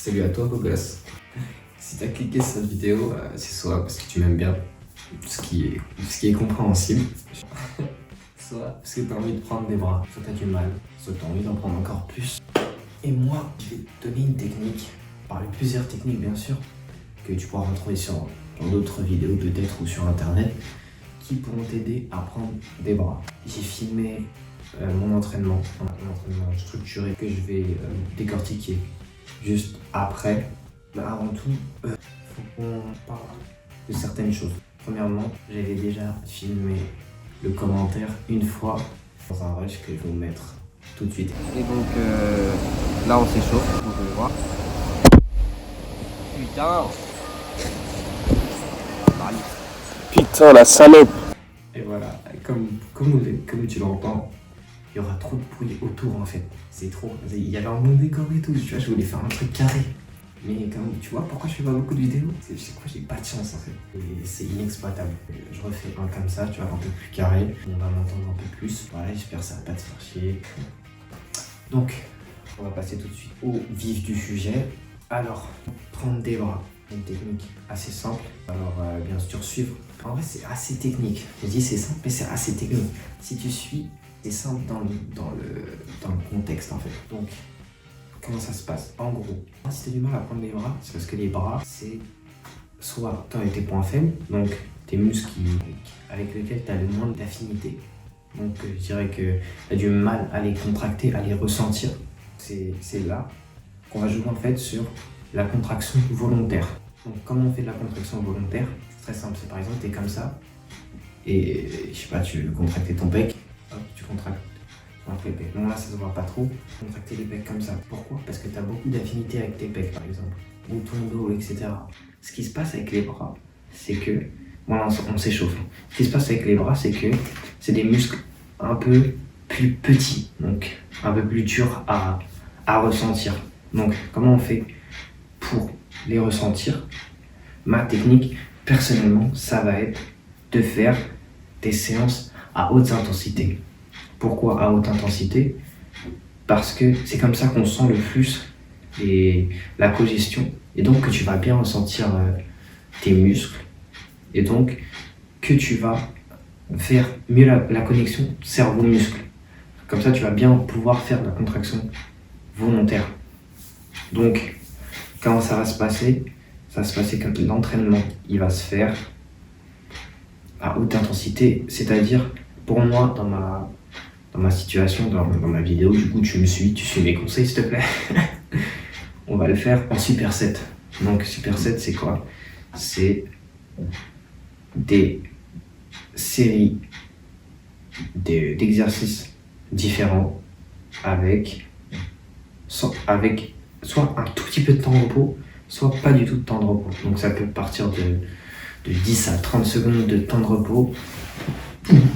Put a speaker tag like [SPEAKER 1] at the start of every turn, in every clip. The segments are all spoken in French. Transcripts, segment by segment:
[SPEAKER 1] Salut à toi, beau gosse. Si t'as cliqué sur cette vidéo, c'est soit parce que tu m'aimes bien, ce qui est compréhensible, soit parce que t'as envie de prendre des bras, soit t'as du mal, soit t'as envie d'en prendre encore plus. Et moi, je vais te donner une technique, parmi plusieurs techniques bien sûr, que tu pourras retrouver dans d'autres vidéos peut-être ou sur internet, qui pourront t'aider à prendre des bras. J'ai filmé mon entraînement structuré que je vais décortiquer juste après. Mais avant tout, faut qu'on parle de certaines choses. Premièrement, j'avais déjà filmé le commentaire une fois dans un rush que je vais vous mettre tout de suite.
[SPEAKER 2] Et donc là on s'échauffe, vous pouvez le voir. Putain.
[SPEAKER 3] Putain, la salope.
[SPEAKER 1] Et voilà, comme tu l'entends, il y aura trop de bruit autour en fait. C'est trop. Il y avait un bon décor et tout, tu vois, je voulais faire un truc carré. Mais comme tu vois, pourquoi je fais pas beaucoup de vidéos? C'est quoi, j'ai pas de chance en fait. Et c'est inexploitable. Je refais un comme ça, tu vois, un peu plus carré. On va m'entendre un peu plus. Voilà, j'espère que ça va pas te faire chier. Donc, on va passer tout de suite au vif du sujet. Alors, prendre des bras. Une technique assez simple. Alors, bien sûr, suivre. En vrai, c'est assez technique. Je dis c'est simple, mais c'est assez technique. Si tu suis, c'est simple dans le contexte en fait. Donc, comment ça se passe? En gros, si tu as du mal à prendre les bras, c'est parce que les bras, c'est soit tu as tes points faibles, donc tes muscles avec lesquels tu as le moins d'affinité. Donc, je dirais que tu as du mal à les contracter, à les ressentir. C'est là qu'on va jouer en fait sur la contraction volontaire. Donc, comment on fait de la contraction volontaire? C'est très simple. C'est par exemple, tu es comme ça et je sais pas, tu veux contracter ton pec, hop, tu contractes. Les pecs. Bon là ça se voit pas trop, contracter les pecs comme ça. Pourquoi? Parce que tu as beaucoup d'affinité avec tes pecs par exemple, ou ton dos, etc. Ce qui se passe avec les bras, c'est que, voilà, on s'échauffe. Ce qui se passe avec les bras, c'est que c'est des muscles un peu plus petits, donc un peu plus durs à ressentir. Donc comment on fait pour les ressentir? Ma technique, personnellement, ça va être de faire des séances à haute intensité. Pourquoi à haute intensité? Parce que c'est comme ça qu'on sent le plus la congestion et donc que tu vas bien ressentir tes muscles et donc que tu vas faire mieux la connexion cerveau-muscle. Comme ça, tu vas bien pouvoir faire de la contraction volontaire. Donc, comment ça va se passer? Ça va se passer comme l'entraînement, il va se faire à haute intensité, c'est-à-dire pour moi, dans ma situation, dans ma vidéo, du coup tu suis mes conseils s'il te plaît. On va le faire en superset. Donc superset c'est quoi? C'est des séries d'exercices différents avec soit un tout petit peu de temps de repos, soit pas du tout de temps de repos. Donc ça peut partir de 10 à 30 secondes de temps de repos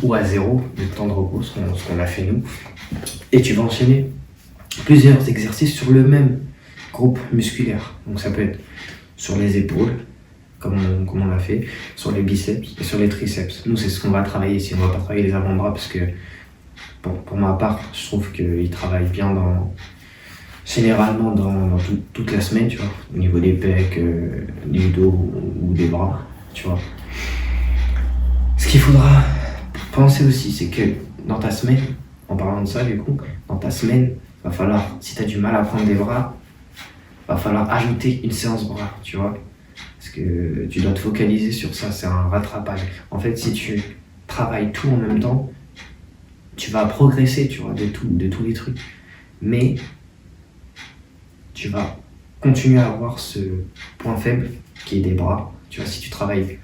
[SPEAKER 1] ou à 0 de temps de repos, ce qu'on a fait nous. Et tu vas enchaîner plusieurs exercices sur le même groupe musculaire. Donc ça peut être sur les épaules, comme on l'a fait, sur les biceps et sur les triceps. Nous, c'est ce qu'on va travailler ici. On va pas travailler les avant-bras parce que, pour ma part, je trouve qu'ils travaillent bien généralement dans toute la semaine, tu vois, au niveau des pecs, du dos ou des bras, tu vois. Ce qu'il faudra penser aussi, c'est que dans ta semaine, en parlant de ça du coup, dans ta semaine, va falloir, si tu as du mal à prendre des bras, va falloir ajouter une séance bras, tu vois. Parce que tu dois te focaliser sur ça, c'est un rattrapage. En fait, si tu travailles tout en même temps, tu vas progresser, tu vois, de tous les trucs. Mais tu vas continuer à avoir ce point faible qui est des bras. Tu vois, si tu travailles,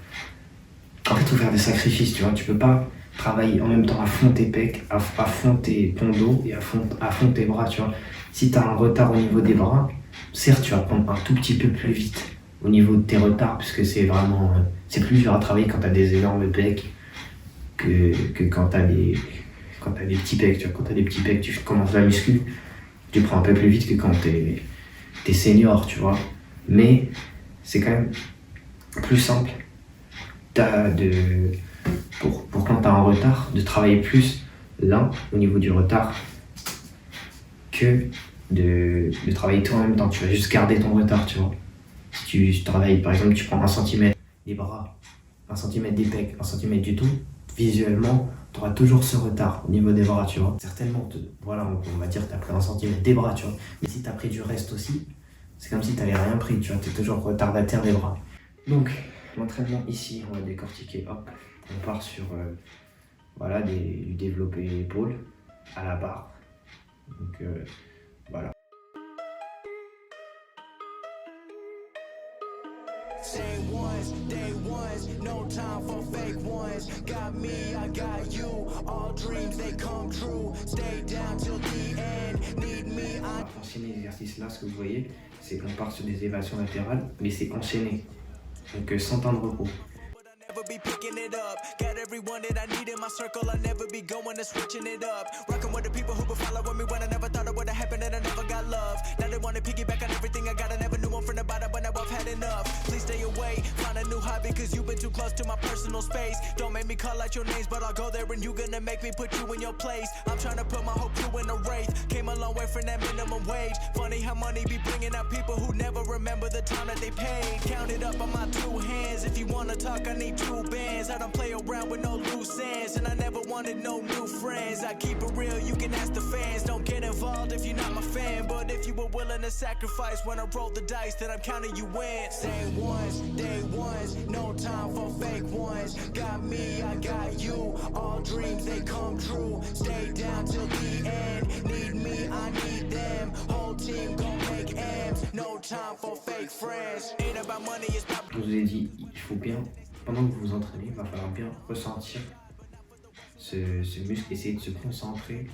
[SPEAKER 1] en fait, il faut faire des sacrifices, tu vois. Tu peux pas travailler en même temps à fond tes pecs, à fond ton dos et à fond tes bras, tu vois. Si tu as un retard au niveau des bras, certes, tu vas prendre un tout petit peu plus vite au niveau de tes retards, puisque c'est vraiment, c'est plus dur à travailler quand tu as des énormes pecs que quand tu as des petits pecs, tu vois. Quand tu as des petits pecs, tu commences la muscu, tu prends un peu plus vite que quand t'es senior, tu vois. Mais c'est quand même plus simple pour quand tu as un retard, de travailler plus là, au niveau du retard, que de travailler tout en même temps. Tu vas juste garder ton retard, tu vois. Si tu travailles, par exemple, tu prends 1 cm des bras, 1 cm des pecs, 1 cm du tout, visuellement, tu auras toujours ce retard au niveau des bras, tu vois. Certainement, voilà, on va dire que tu as pris 1 cm des bras, tu vois. Mais si tu as pris du reste aussi, c'est comme si tu n'avais rien pris, tu vois. Tu es toujours retardataire des bras. Donc, l'entraînement ici, on va décortiquer, hop, on part sur voilà, du développé épaule à la barre. Donc, voilà.
[SPEAKER 4] Same ones, day ones, no time for fake ones. Got me, I got you. All dreams they come true. Stay down till the end. Need me, I.
[SPEAKER 1] Enchaîner l'exercice là, ce que vous voyez, c'est qu'on part sur des élévations latérales, mais c'est enchaîné. Donc sans temps de repos.
[SPEAKER 4] Never be picking it up. Got everyone that I need in my circle. I never be going and switching it up. Rocking with the people who been following me when I never thought it would have happened and I never got love. Now they wanna piggyback on everything I got. I never knew one from the bottom, but now I've had enough. Please stay away, find a new hobby, cause you've been too close to my personal space. Don't make me call out your names, but I'll go there and you gonna make me put you in your place. I'm trying to put my whole crew in a wraith. Came a long way from that minimum wage. Funny how money be bringing out people who never remember the time that they paid. Count it up on my 2 hands. If you wanna talk, I need 2 bands. I don't play around with no loose ends, and I never wanted no new friends. I keep it real, you can ask the fans. Don't get involved if you're not my fan, but if you were willing to sacrifice when I roll the dice, then I'm counting you in. Same ones, day ones, no time for fake ones. Got me, I got you. All dreams they come true. Stay down till the end. Need me, I need them. Whole team gon' make M's. No time for fake friends. Ain't about money, it's about.
[SPEAKER 1] Je vous ai dit, il faut bien, pendant que vous vous entraînez, il va falloir bien ressentir ce muscle, essayer de se concentrer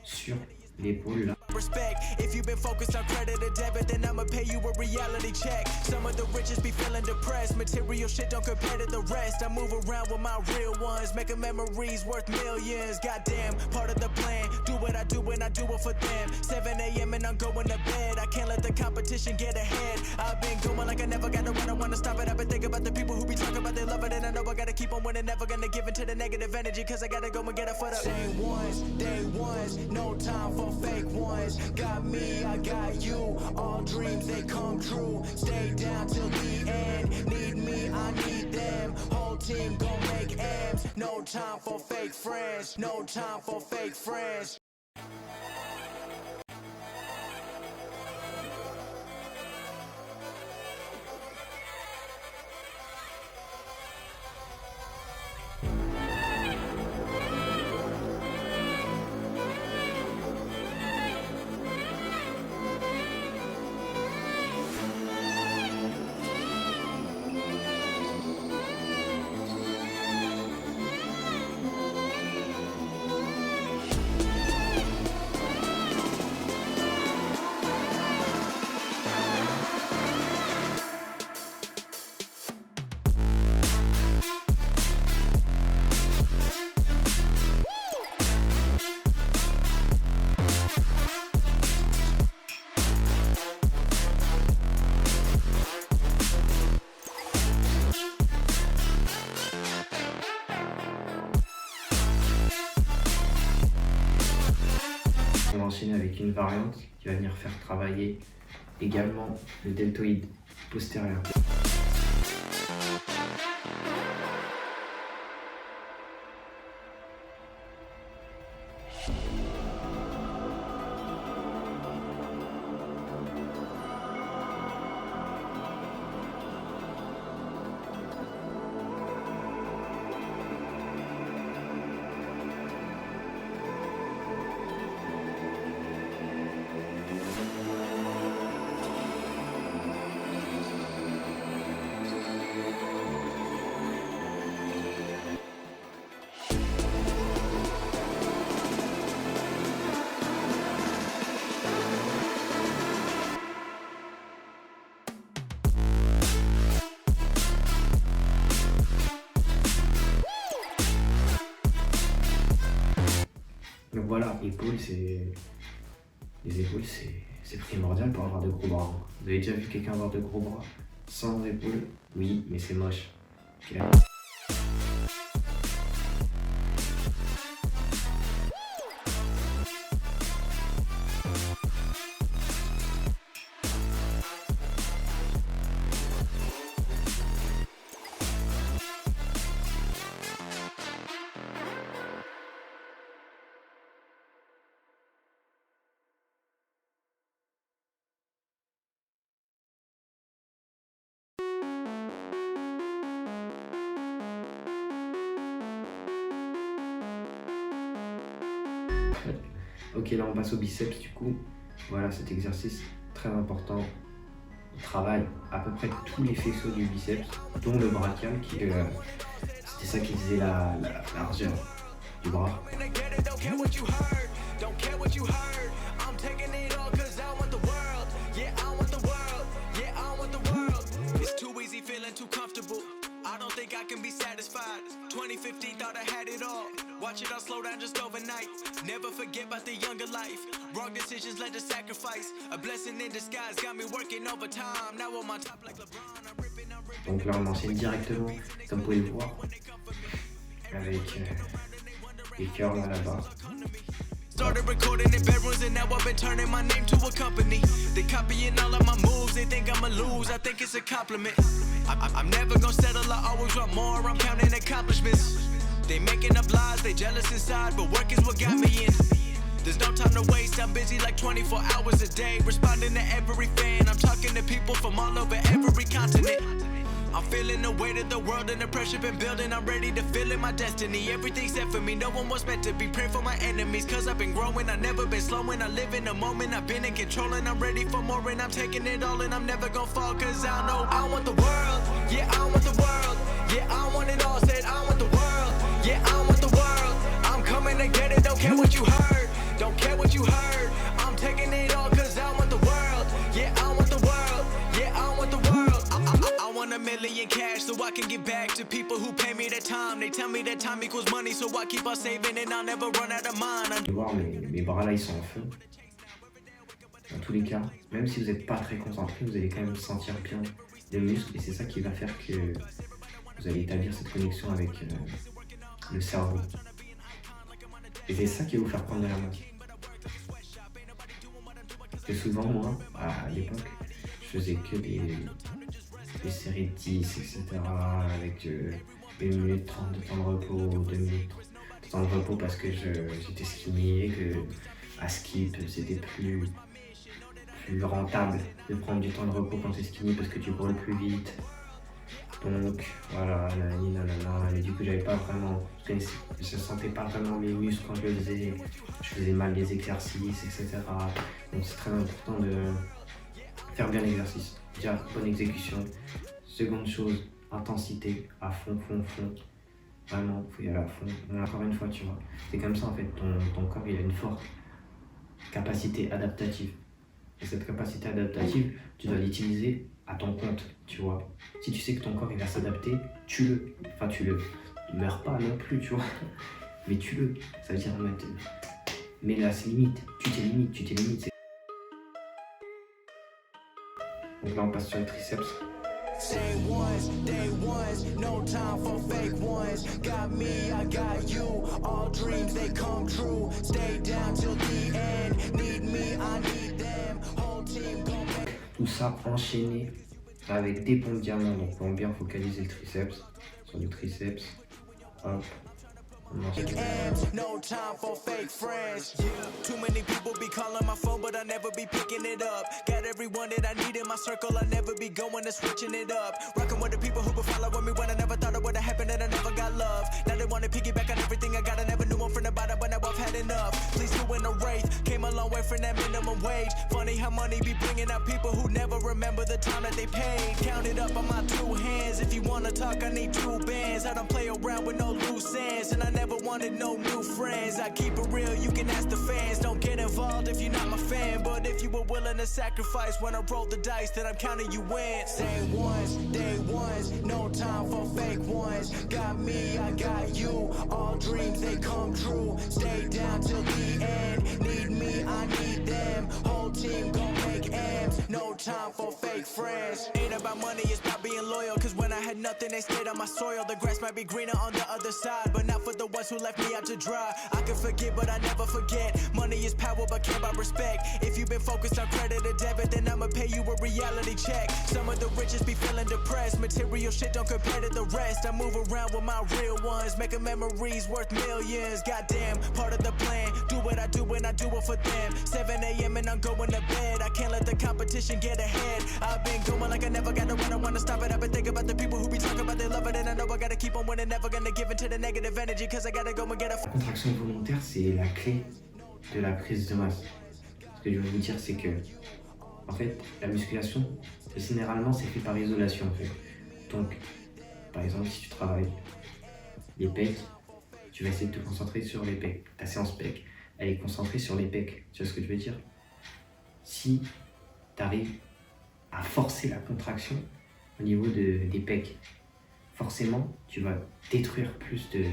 [SPEAKER 1] sur l'épaule là.
[SPEAKER 4] Respect. If you've been focused on credit or debit, then I'ma pay you a reality check. Some of the richest be feeling depressed. Material shit don't compare to the rest. I move around with my real ones, making memories worth millions. Goddamn, part of the plan. Do what I do and I do it for them. 7 a.m. and I'm going to bed. I can't let the competition get ahead. I've been going like I never gotta run. I wanna stop it. I've been thinking about the people who be talking about they love it, and I know I gotta keep on winning. Never gonna give into the negative energy, cause I gotta go and get it for the same ones, day ones. No time for fake ones. Got me, I got you. All dreams they come true. Stay down till the end. Need me, I need them. Whole team gon' make M's. No time for fake friends. No time for fake friends.
[SPEAKER 1] On va enchaîner avec une variante qui va venir faire travailler également le deltoïde postérieur. Donc voilà, les épaules c'est primordial pour avoir de gros bras. Vous avez déjà vu quelqu'un avoir de gros bras sans épaules? Oui, mais c'est moche. Ok. Ok, là on passe au biceps du coup. Voilà, cet exercice très important. On travaille à peu près tous les faisceaux du biceps, dont le brachial, qui c'était ça qui faisait la largeur du bras.
[SPEAKER 4] I don't think I can be satisfied. 2015 thought I had it all. Watch it all slow down just overnight. Never forget about the younger life. Wrong decisions led to sacrifice. A blessing in disguise got me working overtime. Now on my top like LeBron. I'm ripping.
[SPEAKER 1] Donc là on enchaîne directement, comme vous pouvez le voir, avec les curls à la barre.
[SPEAKER 4] Started recording in bedrooms and now I've been turning my name to a company. They copying all of my moves, they think I'ma lose, I think it's a compliment. I'm never gonna settle, I always want more, I'm counting accomplishments. They making up lies, they jealous inside, but work is what got me in. There's no time to waste, I'm busy like 24 hours a day, responding to every fan, I'm talking to people from all over every continent. I'm feeling the weight of the world and the pressure been building. I'm ready to feel it, my destiny. Everything's set for me, no one was meant to be. Pray for my enemies, cause I've been growing. I've never been slowing, I live in the moment. I've been in control and I'm ready for more. And I'm taking it all and I'm never gonna fall. Cause I know I want the world, yeah I want the world. Yeah I want it all, said I want the world. Yeah I want the world, I'm coming to get it. Don't care what you heard, don't care what you heard. I'm taking it all cause I want the world. Yeah I want the world, yeah I want the world. I want $1 million cash so I can give back to people who pay me their time. They tell me that time equals money, so I keep on saving and I'll never run out of mine.
[SPEAKER 1] Vous pouvez voir, mes bras là ils sont en feu. Dans tous les cas, même si vous n'êtes pas très concentré, vous allez quand même sentir bien les muscles et c'est ça qui va faire que vous allez établir cette connexion avec le cerveau. Et c'est ça qui va vous faire prendre de la masse. Et souvent, moi, à l'époque, je faisais que des séries de 10, etc. avec 1 minute 30 de temps de repos, 2 minutes de temps de repos parce que j'étais skinny et que à skip c'était plus rentable de prendre du temps de repos quand t'es skinny parce que tu brûles plus vite. Donc voilà, nanana, mais du coup j'avais pas vraiment, je sentais pas vraiment mes muscles quand je le faisais, je faisais mal les exercices, etc. Donc c'est très important de faire bien l'exercice. Déjà, bonne exécution. Seconde chose, intensité, à fond. Vraiment, faut y aller à fond. Mais encore une fois, tu vois, c'est comme ça en fait, ton corps il a une forte capacité adaptative. Et cette capacité adaptative, tu dois l'utiliser à ton compte, tu vois. Si tu sais que ton corps il va s'adapter, tue-le. Enfin, tue-le. Ne meurs pas non plus, tu vois. Mais tue-le. Ça veut dire mets là ses limites. Tu t'es limites. Donc là, on passe sur les triceps.
[SPEAKER 4] Day ones, no time for fake ones. Got me, I got you. All dreams they come true. Stay down till the end. Need me, I need them. Whole team gon' make.
[SPEAKER 1] Tout ça enchaîné avec des pompes diamants. Donc on va bien focaliser le triceps sur le triceps. Hop.
[SPEAKER 4] No time for fake friends. Too many people be calling my phone, but I never be picking it up. Got everyone that I need in my circle, I never be going and switching it up. Rocking with the people who been following me when I never thought it would have happened and I never got love. Now they wanna piggyback on everything I got. I never knew one from the bottom, but now I've had enough. Please do in a wraith, came a long way from that minimum wage. Funny how money be bringing out people who never remember the time that they paid. Count it up on my 2 hands. If you wanna talk, I need 2 bands. I don't play around with no loose ends, and I never wanted no new friends. I keep it real, you can ask the fans. Don't get involved if you're not my fan, but if you were willing to sacrifice when I roll the dice, then I'm counting you in. Day ones, no time for fake ones. Got me, I got you. All dreams they come true. Stay down till the end. Need me, I need them. Whole team gon' make M's. No time for fake friends. Ain't about money, it's about being loyal. Cause when I had nothing, they stayed on my soil. The grass might be greener on the other side, but not for the ones who left me out to dry. I can forget, but I never forget. Money is power, but care about respect. If you've been focused on credit or debit, then I'ma pay you a reality check. Some of the richest be feeling depressed. Material shit don't compare to the rest. I move around with my real ones, making memories worth millions. Goddamn, part of the plan. Do what I do when I do it for them. 7 a.m. and I'm going to bed. I can't let the competition get ahead. I've been going like I never gotta run. I wanna stop it. I've been thinking about the people who be talking about they love it, and I know I gotta keep on winning. Never gonna give into the negative energy, cause I gotta go and get a.
[SPEAKER 1] La contraction volontaire, c'est la clé de la prise de masse. Ce que je veux vous dire, c'est que, en fait, la musculation, généralement, c'est fait par isolation, en fait. Donc, par exemple, si tu travailles les pecs, tu vas essayer de te concentrer sur les pecs. Ta séance pecs, elle est concentrée sur les pecs. Tu vois ce que je veux dire? Si tu arrives à forcer la contraction au niveau des pecs, forcément, tu vas détruire plus de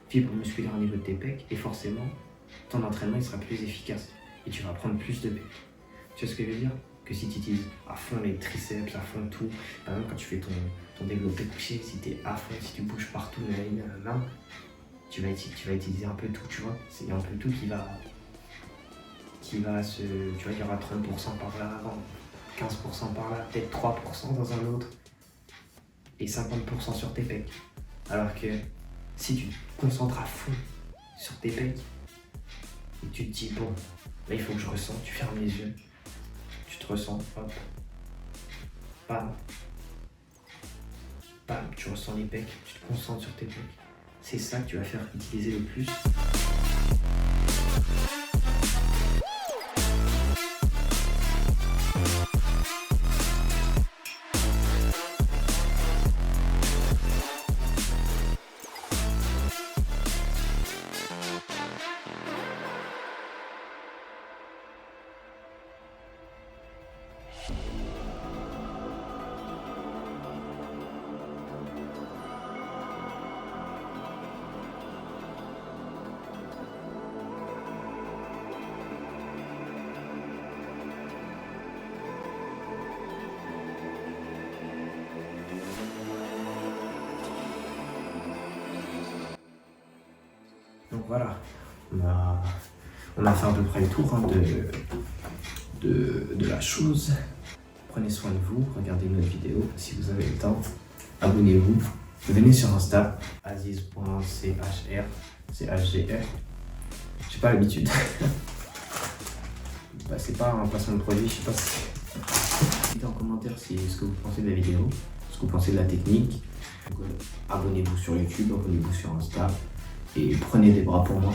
[SPEAKER 1] fibres musculaires au niveau de tes pecs et forcément, ton entraînement il sera plus efficace et tu vas prendre plus de pecs. Tu vois ce que je veux dire? Que si tu utilises à fond les triceps, à fond tout, par exemple quand tu fais ton développé couché, si tu es à fond, si tu bouges partout, tu vas utiliser un peu tout, tu vois. C'est un peu tout qui va tu vois, il y aura 30% par là, 15% par là, peut-être 3% dans un autre et 50% sur tes pecs. Alors que si tu te concentres à fond sur tes pecs et tu te dis bon, là il faut que je ressente, tu fermes les yeux, tu te ressens, hop, bam, bam, tu ressens les pecs, tu te concentres sur tes pecs. C'est ça que tu vas faire utiliser le plus. Donc voilà, on a fait à peu près le tour de la chose. Prenez soin de vous, regardez notre vidéo si vous avez le temps. Abonnez-vous, venez sur Insta, aziz.chr, CHGR. J'ai pas l'habitude. Bah, c'est pas un placement de produit, je sais pas si. Dites en commentaire ce que vous pensez de la vidéo, ce que vous pensez de la technique. Donc, abonnez-vous sur YouTube, abonnez-vous sur Insta. Et prenez des bras pour moi.